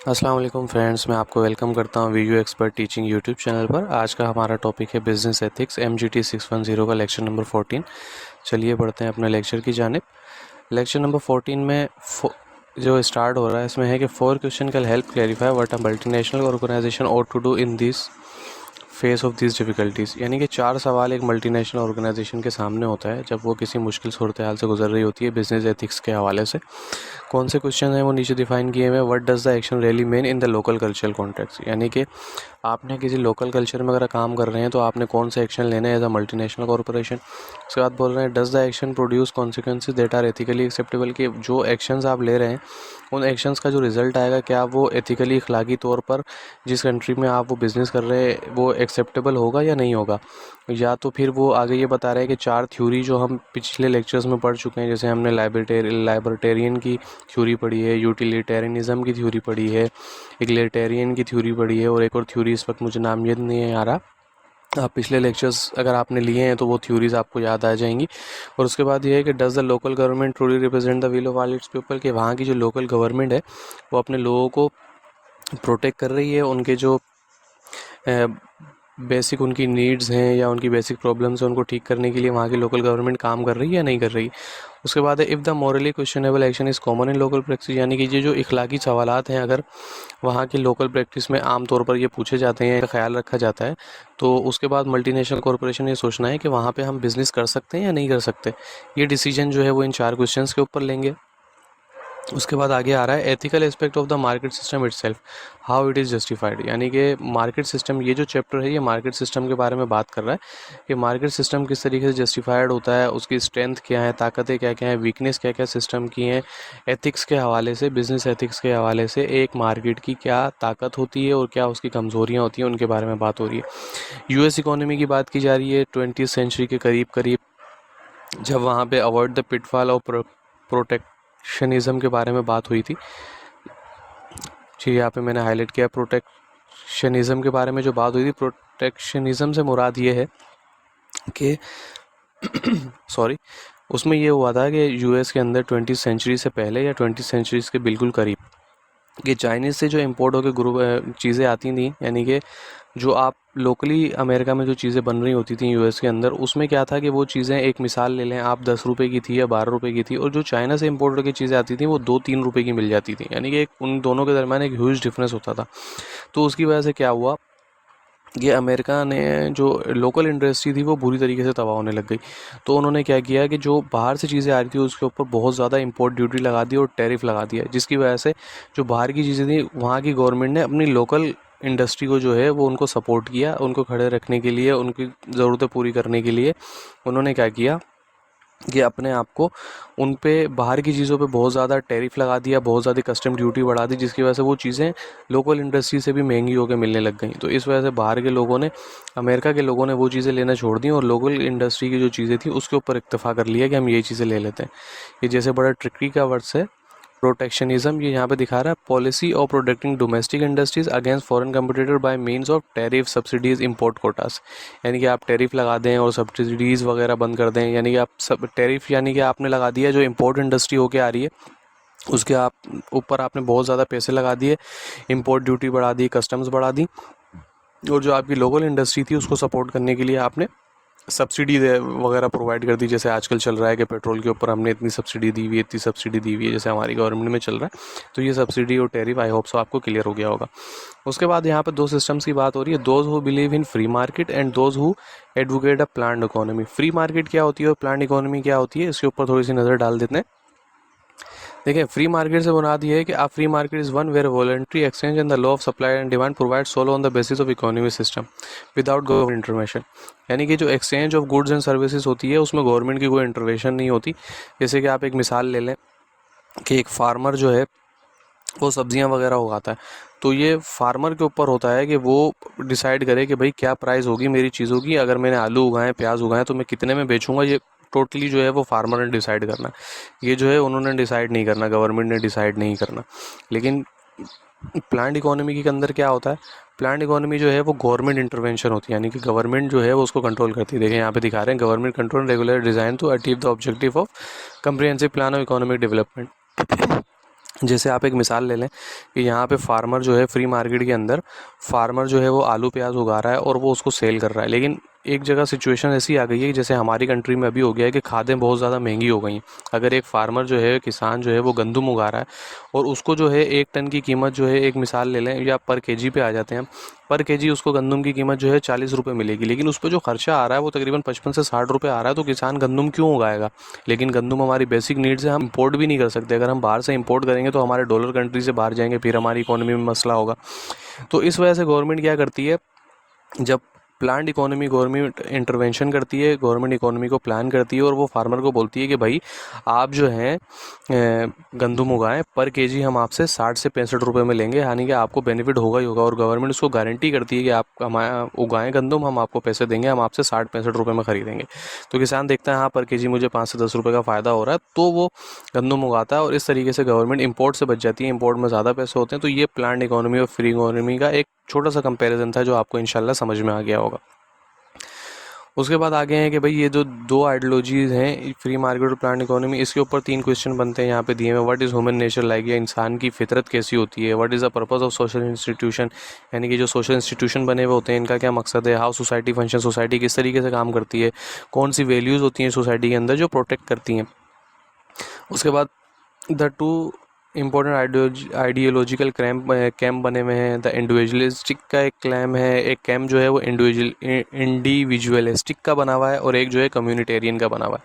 अस्सलाम वालेकुम फ्रेंड्स, मैं आपको वेलकम करता हूं video expert teaching YouTube channel पर। आज का हमारा टॉपिक है बिजनेस एथिक्स MGT 610 का लेक्चर नंबर 14। चलिए बढ़ते हैं अपने लेक्चर की जानिब। लेक्चर नंबर 14 में जो स्टार्ट हो रहा है इसमें है कि 4 question can help clarify what a multinational organisation ought to do in this face of this difficulties. यानी कि 4 सवाल एक मल्टीनेशनल ऑर्गेनाइजेशन के सामने होता है जब वो किसी मुश्किल सूरत हाल से गुजर रही होती है बिजनेस एथिक्स के हवाले से। कौन से क्वेश्चन हैं वो नीचे डिफाइन किए हुए हैं। What does the action really mean in the local cultural context, यानी कि आपने किसी लोकल कल्चर में अगर काम कर रहे हैं तो आपने कौन से एक्शन लेने हैं एज अ मल्टीनेशनल कॉर्पोरेशन। उसके बाद बोल रहे हैं does the action produce consequences that are ethically acceptable, कि जो एक्शंस आप ले रहे हैं उन एक्शंस का जो रिजल्ट आएगा क्या वो एथिकली इखलाकी तौर पर जिस कंट्री में आप वो बिज़नेस कर रहे हैं वो एक्सेप्टेबल होगा या नहीं होगा। या तो फिर वो आगे ये बता रहे हैं कि 4 थ्योरी जो हम पिछले लेक्चर्स में पढ़ चुके हैं, जैसे हमने लाइबर्टेरियन की थ्योरी पढ़ी है, यूटिलिटेरियनिज्म की थ्योरी पढ़ी है, इगलिटेरियन की थ्योरी पढ़ी है, और एक और थ्योरी इस वक्त मुझे नाम याद नहीं है आ रहा। आप पिछले लेक्चर्स अगर आपने लिए हैं तो वो थ्योरीज आपको याद आ जाएंगी। और उसके बाद ये है कि does the local government truly represent the will of all it's people, कि वहाँ की जो लोकल गवर्नमेंट है वो अपने लोगों को प्रोटेक्ट कर रही है, उनके जो बेसिक उनकी नीड्स हैं या उनकी बेसिक प्रॉब्लम्स हैं उनको ठीक करने के लिए वहाँ की लोकल गवर्नमेंट काम कर रही है या नहीं कर रही। उसके बाद है if the morally questionable action is common in local practice, यानी कि ये जो इखलाकी सवालात हैं अगर वहाँ की लोकल प्रैक्टिस में आम तौर पर ये पूछे जाते हैं, ख्याल रखा जाता है, तो उसके बाद मल्टीनेशनल कॉर्पोरेशन ये सोचना है कि वहाँ पे हम बिज़नेस कर सकते हैं या नहीं कर सकते। ये डिसीजन जो है वो इन 4 क्वेश्चंस के ऊपर लेंगे। उसके बाद आगे आ रहा है ethical aspect of the market system itself, how it is justified, यानी कि मार्केट सिस्टम, ये जो चैप्टर है ये मार्केट सिस्टम के बारे में बात कर रहा है कि मार्केट सिस्टम किस तरीके से जस्टिफाइड होता है, उसकी स्ट्रेंथ क्या है, ताकतें क्या क्या हैं, वीकनेस क्या क्या सिस्टम की हैं। एथिक्स के हवाले से, बिजनेस एथिक्स के हवाले से एक मार्केट की क्या ताकत होती है और क्या उसकी कमज़ोरियाँ होती हैं, उनके बारे में बात हो रही है। US इकोनॉमी की बात की जा रही है 20th सेंचुरी के करीब करीब, जब वहाँ पे avoid the pitfall of protectionism के बारे में बात हुई थी। जी, यहाँ पे मैंने हाईलाइट किया प्रोटेक्शनिज्म के बारे में जो बात हुई थी। प्रोटेक्शनिज्म से मुराद ये है कि सॉरी, उसमें ये हुआ था कि US के अंदर 20th सेंचुरी से पहले या 20th सेंचुरी के बिल्कुल करीब कि चाइनीज़ से जो इम्पोर्ट होकर ग्रुप चीज़ें आती थी, यानी कि जो आप लोकली अमेरिका में जो चीज़ें बन रही होती थी US के अंदर, उसमें क्या था कि वो चीज़ें, एक मिसाल ले लें आप, 10 रुपये की थी या 12 रुपये की थी, और जो चाइना से इम्पोर्ट होकर चीज़ें आती थी वो 2-3 रुपये की मिल जाती थी, यानी कि उन दोनों के दरमियान एक ह्यूज डिफरेंस होता था। तो उसकी वजह से क्या हुआ, ये अमेरिका ने जो लोकल इंडस्ट्री थी वो बुरी तरीके से तबाह होने लग गई। तो उन्होंने क्या किया कि जो बाहर से चीज़ें आ रही थी उसके ऊपर बहुत ज़्यादा इंपोर्ट ड्यूटी लगा दी और टैरिफ लगा दिया, जिसकी वजह से जो बाहर की चीज़ें थी वहाँ की गवर्नमेंट ने अपनी लोकल इंडस्ट्री को जो है वो उनको सपोर्ट किया, उनको खड़े रखने के लिए, उनकी ज़रूरतें पूरी करने के लिए उन्होंने क्या किया कि अपने आप को उन पे बाहर की चीज़ों पे बहुत ज़्यादा टैरिफ लगा दिया, बहुत ज़्यादा कस्टम ड्यूटी बढ़ा दी, जिसकी वजह से वो चीज़ें लोकल इंडस्ट्री से भी महंगी होकर मिलने लग गई। तो इस वजह से बाहर के लोगों ने, अमेरिका के लोगों ने वो चीज़ें लेना छोड़ दी और लोकल इंडस्ट्री की जो चीज़ें थी उसके ऊपर इत्तेफा कर लिया कि हम ये चीज़ें ले लेते हैं। ये जैसे बड़ा ट्रिकी का वर्ड्स है प्रोटेक्शनिज्म, ये यहाँ पे दिखा रहा है policy of protecting domestic industries against foreign competitor by means of tariff subsidies import quotas, यानी कि आप टैरिफ लगा दें और सब्सिडीज़ वगैरह बंद कर दें, यानी कि आप सब टैरिफ, यानी कि आपने लगा दिया जो इंपोर्ट इंडस्ट्री होके आ रही है उसके आप ऊपर आपने बहुत ज़्यादा पैसे लगा दिए, इंपोर्ट ड्यूटी बढ़ा दी, कस्टम्स बढ़ा दी, और जो आपकी लोकल इंडस्ट्री थी उसको सपोर्ट करने के लिए आपने सब्सिडी वगैरह प्रोवाइड कर दी। जैसे आजकल चल रहा है कि पेट्रोल के ऊपर हमने इतनी सब्सिडी दी हुई है, इतनी सब्सिडी दी हुई है, जैसे हमारी गवर्नमेंट में चल रहा है। तो ये सब्सिडी और टैरिफ आई होप सो आपको क्लियर हो गया होगा। उसके बाद यहाँ पे 2 सिस्टम्स की बात हो रही है, those who believe in free market and those who advocate a planned economy. Free market क्या होती है और प्लान्ड इकोनॉमी क्या होती है, इसके ऊपर थोड़ी सी नज़र डाल देते हैं। देखिए, फ्री मार्केट से बुनियाद ये है कि आप free market is one where voluntary exchange and the law of supply and demand provide solely on the basis of economy system without government intervention, यानी कि जो exchange of goods and services होती है उसमें गवर्नमेंट की कोई intervention नहीं होती। जैसे कि आप एक मिसाल ले लें कि एक फार्मर जो है वो सब्जियां वगैरह उगाता है, तो ये फार्मर के ऊपर होता है कि वो डिसाइड करे कि भाई क्या प्राइस होगी मेरी चीज़ों की, अगर मैंने आलू उगाए, प्याज उगाए, तो मैं कितने में बेचूंगा, ये टोटली जो है वो फार्मर ने डिसाइड करना। ये जो है उन्होंने डिसाइड नहीं करना, गवर्नमेंट ने डिसाइड नहीं करना। लेकिन प्लान्ड इकोनॉमी के अंदर क्या होता है, प्लान्ड इकोनॉमी जो है वो गवर्नमेंट इंटरवेंशन होती है, यानी कि गवर्नमेंट जो है वो उसको कंट्रोल करती है। देखें यहाँ पे दिखा रहे हैं government control regular design to achieve the objective of comprehensive plan of economic development. जैसे आप एक मिसाल ले लें कि यहाँ पे फार्मर जो है फ्री मार्केट के अंदर फार्मर जो है वो आलू प्याज उगा रहा है और वो उसको सेल कर रहा है, लेकिन एक जगह सिचुएशन ऐसी आ गई है कि जैसे हमारी कंट्री में अभी हो गया है कि खादें बहुत ज़्यादा महंगी हो गई हैं। अगर एक फार्मर जो है किसान जो है वो गंदम उगा रहा है और उसको जो है 1 टन की कीमत जो है, एक मिसाल ले लें या पर केजी पे आ जाते हैं, पर केजी उसको गंदम की कीमत जो है 40 रुपये मिलेगी, लेकिन उस पर जो खर्चा आ रहा है वो तकरीबन 55 से 60 रुपये आ रहा है। तो किसान गंदम क्यों उगाएगा? लेकिन गंदम हमारी बेसिक नीड्स है, हम इंपोर्ट भी नहीं कर सकते। अगर हम बाहर से इंपोर्ट करेंगे तो हमारे डॉलर कंट्री से बाहर जाएंगे, फिर हमारी इकोनॉमी में मसला होगा। तो इस वजह से गवर्नमेंट क्या करती है, जब प्लान्ड इकोनॉमी गवर्नमेंट इंटरवेंशन करती है, गवर्नमेंट इकोनॉमी को प्लान करती है और वो फार्मर को बोलती है कि भाई आप जो हैं गंदम उगाएं, पर केजी हम आपसे 60 से 65 रुपये में लेंगे, यानी कि आपको बेनिफिट होगा ही होगा। और गवर्नमेंट उसको गारंटी करती है कि आप हमारा उगाएं गंदम, हम आपको पैसे देंगे, हम आपसे 60-65 रुपये में ख़रीदेंगे। तो किसान देखता है हाँ पर केजी मुझे 5 से 10 रुपये का फ़ायदा हो रहा है, तो वो गंदम उगाता है और इस तरीके से गवर्नमेंट इंपोर्ट से बच जाती है। इंपोर्ट में ज़्यादा पैसे होते हैं। तो ये प्लान्ड इकोनॉमी और फ्री इकोनॉमी का एक छोटा सा कंपैरिजन था जो आपको इंशाल्लाह समझ में आ गया होगा। उसके बाद आगे हैं कि भाई ये जो दो आइडियोलॉजीज़ हैं, फ्री मार्केट और प्लान्ड इकोनॉमी, इसके ऊपर 3 क्वेश्चन बनते हैं यहाँ पे दिए हुए। What is human nature like, या इंसान की फितरत कैसी होती है। What is the purpose of social institution, यानी कि जो सोशल इंस्टीट्यूशन बने हुए होते हैं इनका क्या मकसद है। हाउ सोसाइटी फंक्शन, सोसाइटी किस तरीके से काम करती है, कौन सी वैल्यूज़ होती हैं सोसाइटी के अंदर जो प्रोटेक्ट करती हैं। उसके बाद the two important ideological camp बने हुए हैं। द इंडिविजुअलिस्टिक का एक क्लैम है, एक कैम्प जो है वो इंडिविजुअलिस्टिक का बना हुआ है और एक जो है कम्युनिटेरियन का बना हुआ है।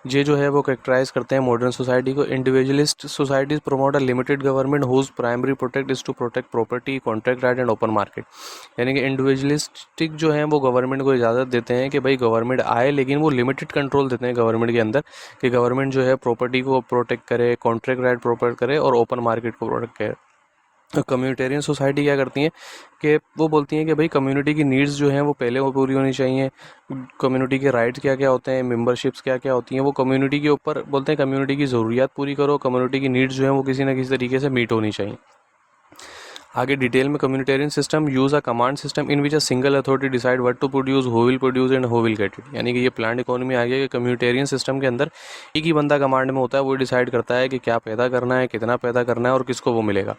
ये जो है वो कैरेक्टराइज करते हैं मॉडर्न सोसाइटी को। Individualist societies promote a limited government whose primary protect is to protect property, contract right and open market. यानी कि इंडिविजुअलिस्टिक जो है वो गवर्नमेंट को इजाज़त देते हैं कि भाई गवर्नमेंट आए, लेकिन वो लिमिटेड कंट्रोल देते हैं गवर्नमेंट के अंदर कि गवर्नमेंट जो है प्रॉपर्टी को प्रोटेक्ट करे, कॉन्ट्रैक्ट राइट प्रोटेक्ट करे और ओपन मार्केट को प्रोटेक्ट करे। कम्युनिटेरियन सोसाइटी क्या करती हैं कि वो बोलती हैं कि भाई कम्युनिटी की नीड्स जो हैं वो पहले वो पूरी होनी चाहिए। कम्युनिटी के राइट्स क्या क्या होते हैं, मेंबरशिप्स क्या क्या होती हैं, वो कम्युनिटी के ऊपर बोलते हैं कम्युनिटी की ज़रूरियात पूरी करो, कम्युनिटी की नीड्स जो हैं वो किसी ना किसी तरीके से मीट होनी चाहिए। आगे डिटेल में communitarian system use a command system in which a single authority decide what to produce, who will produce and who will get it. यानी कि ये प्लान्ड इकोनॉमी आ गया कि कम्युनिटेरियन सिस्टम के अंदर एक ही बंदा कमांड में होता है, वो डिसाइड करता है कि क्या पैदा करना है, कितना पैदा करना है और किसको वो मिलेगा।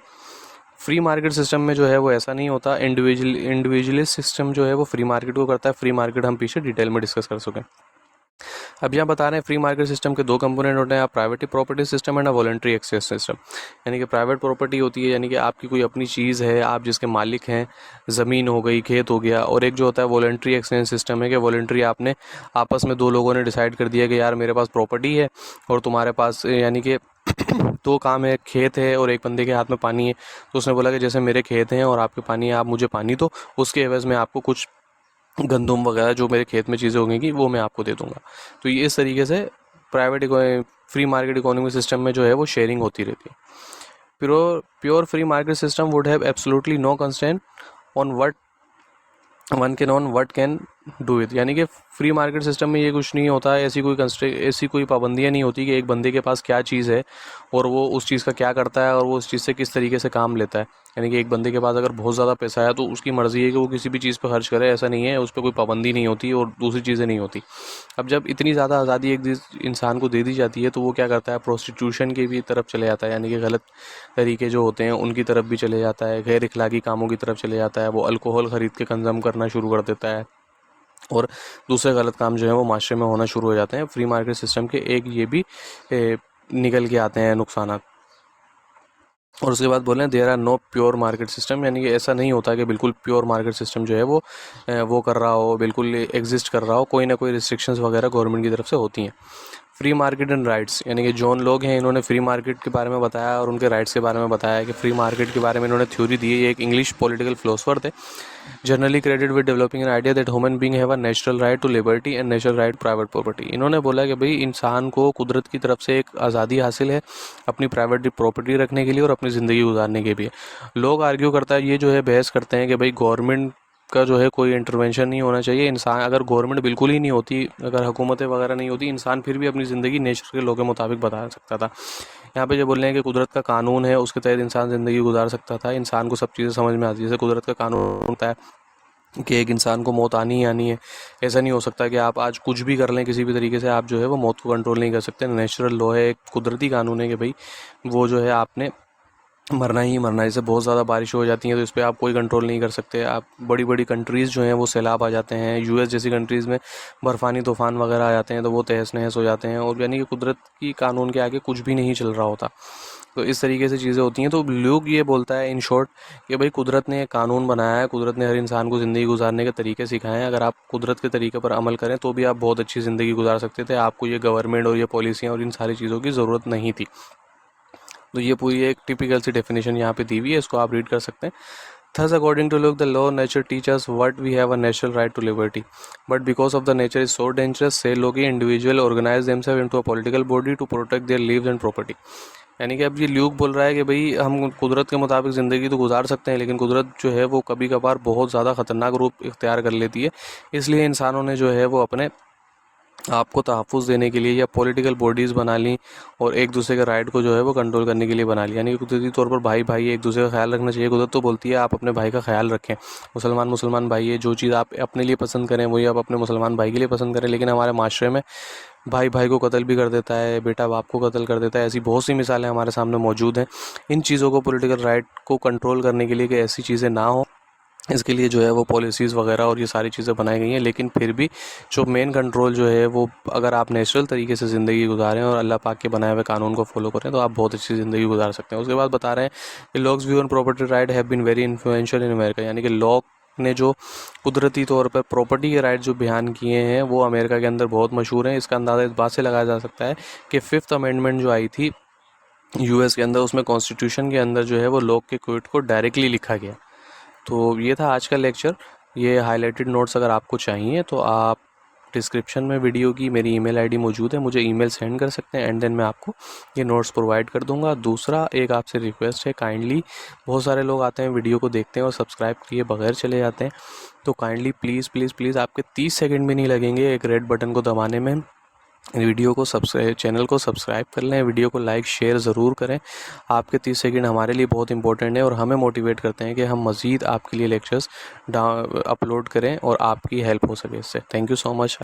फ्री मार्केट सिस्टम में जो है वो ऐसा नहीं होता। इंडिविजुअलिस्ट सिस्टम जो है वो फ्री मार्केट को करता है। फ्री मार्केट हम पीछे डिटेल में डिस्कस कर सकें। अब यहाँ बता रहे हैं फ्री मार्केट सिस्टम के 2 कंपोनेंट होते हैं, private property system and voluntary access system. यानी कि प्राइवेट प्रॉपर्टी होती है, यानी कि आपकी कोई अपनी चीज़ है, आप जिसके मालिक हैं, ज़मीन हो गई, खेत हो गया। और एक जो होता है वॉलंटरी एक्सचेंज सिस्टम है कि वॉलंटरी आपने आपस में 2 लोगों ने डिसाइड कर दिया कि यार मेरे पास प्रॉपर्टी है और तुम्हारे पास, यानी कि 2 काम है, खेत है और एक बंदे के हाथ में पानी है। तो उसने बोला कि जैसे मेरे खेत हैं और आपके पानी है, आप मुझे पानी दो, उसके एवज़ में आपको कुछ गंदम वगैरह जो मेरे खेत में चीज़ें होंगी वो मैं आपको दे दूंगा। तो ये इस तरीके से फ्री मार्केट इकोनॉमिक सिस्टम में जो है वो शेयरिंग होती रहती है। Pure free market system would have absolutely no constraint on what can do it. यानी कि फ्री मार्केट सिस्टम में ये कुछ नहीं होता है, ऐसी कोई पाबंदियाँ नहीं होती कि एक बंदे के पास क्या चीज़ है और वो उस चीज़ का क्या करता है और वो उस चीज़ से किस तरीके से काम लेता है। यानी कि एक बंदे के पास अगर बहुत ज़्यादा पैसा है तो उसकी मर्ज़ी है कि वो किसी भी चीज़ पर खर्च करे, ऐसा नहीं है, उस पर कोई पाबंदी नहीं होती और दूसरी चीज़ें नहीं होती। अब जब इतनी ज़्यादा आज़ादी एक इंसान को दे दी जाती है तो वो क्या करता है, प्रोस्टिट्यूशन की भी तरफ चले जाता है। यानी कि गलत तरीके जो होते हैं उनकी तरफ भी चले जाता है, गैर इखलाकी कामों की तरफ चले जाता है। वो अल्कोहल ख़रीद के कंज्यूम करना शुरू कर देता है और दूसरे गलत काम जो है वो माशरे में होना शुरू हो जाते हैं। फ्री मार्केट सिस्टम के एक ये भी निकल के आते हैं नुकसान। और उसके बाद बोलें there are no pure market system, यानी कि ऐसा नहीं होता कि बिल्कुल प्योर मार्केट सिस्टम जो है वो कर रहा हो, बिल्कुल एग्जिस्ट कर रहा हो। कोई ना कोई रिस्ट्रिक्शंस वगैरह गवर्नमेंट की तरफ से होती हैं। फ्री मार्केट एंड राइट्स, यानी कि जॉन लोग हैं इन्होंने फ्री मार्केट के बारे में बताया और उनके राइट्स के बारे में बताया कि फ्री मार्केट के बारे में इन्होंने थ्योरी दी है। ये एक इंग्लिश पॉलिटिकल फिलोसफर थे, generally credit with developing an idea that human being have a natural right to liberty and natural right private property. इन्होंने बोला कि भाई इंसान को कुदरत की तरफ से एक आज़ादी हासिल है अपनी प्राइवेट प्रॉपर्टी रखने के लिए और अपनी ज़िंदगी गुजारने के लिए। लोग आर्ग्यू करता है, ये जो है बहस करते हैं कि भाई गवर्नमेंट का जो है कोई इंटरवेंशन नहीं होना चाहिए। इंसान अगर गवर्नमेंट बिल्कुल ही नहीं होती, अगर हुकूमतें वगैरह नहीं होती, इंसान फिर भी अपनी ज़िंदगी नेचर के लॉ के मुताबिक बता सकता था। यहाँ पे जो बोल रहे हैं कि कुदरत का कानून है उसके तहत इंसान ज़िंदगी गुजार सकता था, इंसान को सब चीज़ें समझ में आती है। जैसे कुदरत का कानून होता है कि एक इंसान को मौत आनी ही आनी है। ऐसा नहीं हो सकता कि आप आज कुछ भी कर लें किसी भी तरीके से, आप जो है वो मौत को कंट्रोल नहीं कर सकते। नेचुरल लॉ है, एक कुदरती कानून है कि भाई वो जो है आपने मरना ही मरना है। जैसे बहुत ज़्यादा बारिश हो जाती है तो इस पर आप कोई कंट्रोल नहीं कर सकते। आप बड़ी बड़ी कंट्रीज़ जो हैं वो सैलाब आ जाते हैं, यूएस जैसी कंट्रीज़ में बर्फ़ानी तूफ़ान वगैरह आ जाते हैं तो वो तहस नहस हो जाते हैं, और यानी कि कुदरत की कानून के आगे कुछ भी नहीं चल रहा होता। तो इस तरीके से चीज़ें होती हैं। तो लोग ये बोलता है इन शॉर्ट कि भाई कुदरत ने एक कानून बनाया है, कुदरत ने हर इंसान को ज़िंदगी गुजारने के तरीके सिखाए हैं। अगर आप कुदरत के तरीके पर अमल करें तो भी आप बहुत अच्छी ज़िंदगी गुजार सकते थे। आपको ये गवर्नमेंट और ये पॉलिसियाँ और इन सारी चीज़ों की ज़रूरत नहीं थी। तो ये पूरी एक टिपिकल सी डेफिनेशन यहाँ पे दी हुई है, इसको आप रीड कर सकते हैं। Thus, according to Locke, the law of nature teaches what we have a natural right to liberty. But because of the nature is so dangerous, say Locke, individual organize themselves into a political body to protect their lives and property. यानी कि अब ये Luke बोल रहा है कि भाई हम कुदरत के मुताबिक ज़िंदगी तो गुजार सकते हैं, लेकिन कुदरत जो है वो कभी कभार बहुत ज़्यादा ख़तरनाक रूप इख्तियार कर लेती है। इसलिए इंसानों ने जो है वो अपने आपको तहफ़्फ़ुज़ देने के लिए या पॉलिटिकल बॉडीज़ बना ली और एक दूसरे के राइट को जो है वो कंट्रोल करने के लिए बना लिया। यानी कि कुदरती तौर पर भाई भाई एक दूसरे का ख्याल रखना चाहिए। कुदरत तो बोलती है आप अपने भाई का ख्याल रखें। मुसलमान भाई है, जो चीज़ आप अपने लिए पसंद करें वही आप अपने मुसलमान भाई के लिए पसंद करें। लेकिन हमारे माशरे में भाई भाई को कत्ल भी कर देता है, बेटा बाप को कत्ल कर देता है। ऐसी बहुत सी मिसालें हमारे सामने मौजूद हैं। इन चीज़ों को पॉलिटिकल राइट को कंट्रोल करने के लिए कि ऐसी चीज़ें ना हो, इसके लिए जो है वो पॉलिसीज़ वगैरह और ये सारी चीज़ें बनाई गई हैं। लेकिन फिर भी जो मेन कंट्रोल जो है वो अगर आप नेचुरल तरीके से ज़िंदगी गुजारें और अल्लाह पाक के बनाए हुए कानून को फॉलो करें तो आप बहुत अच्छी ज़िंदगी गुजार सकते हैं। उसके बाद बता रहे हैं कि Locke's view on property right have been very influential in America. यानी कि लॉक ने जो कुदरती तौर पर प्रॉपर्टी के राइट जो बयान किए हैं वो अमेरिका के अंदर बहुत मशहूर हैं। इसका अंदाज़ा इस बात से लगाया जा सकता है कि 5th अमेंडमेंट जो आई थी यूएस के अंदर, उसमें कॉन्स्टिट्यूशन के अंदर जो है वो लॉक के क्विट को डायरेक्टली लिखा गया। तो ये था आज का लेक्चर। ये हाईलाइटेड नोट्स अगर आपको चाहिए तो आप डिस्क्रिप्शन में वीडियो की मेरी ईमेल आईडी मौजूद है, मुझे ईमेल सेंड कर सकते हैं एंड देन मैं आपको ये नोट्स प्रोवाइड कर दूंगा। दूसरा एक आपसे रिक्वेस्ट है, काइंडली बहुत सारे लोग आते हैं वीडियो को देखते हैं और सब्सक्राइब किए बगैर चले जाते हैं, तो काइंडली प्लीज़ प्लीज़ प्लीज़ आपके 30 सेकंड भी नहीं लगेंगे एक रेड बटन को दबाने में। वीडियो को चैनल को सब्सक्राइब कर लें, वीडियो को लाइक शेयर ज़रूर करें। आपके 30 सेकंड हमारे लिए बहुत इंपॉर्टेंट है और हमें मोटिवेट करते हैं कि हम मज़ीद आपके लिए लेक्चर्स अपलोड करें और आपकी हेल्प हो सके इससे। Thank you so much.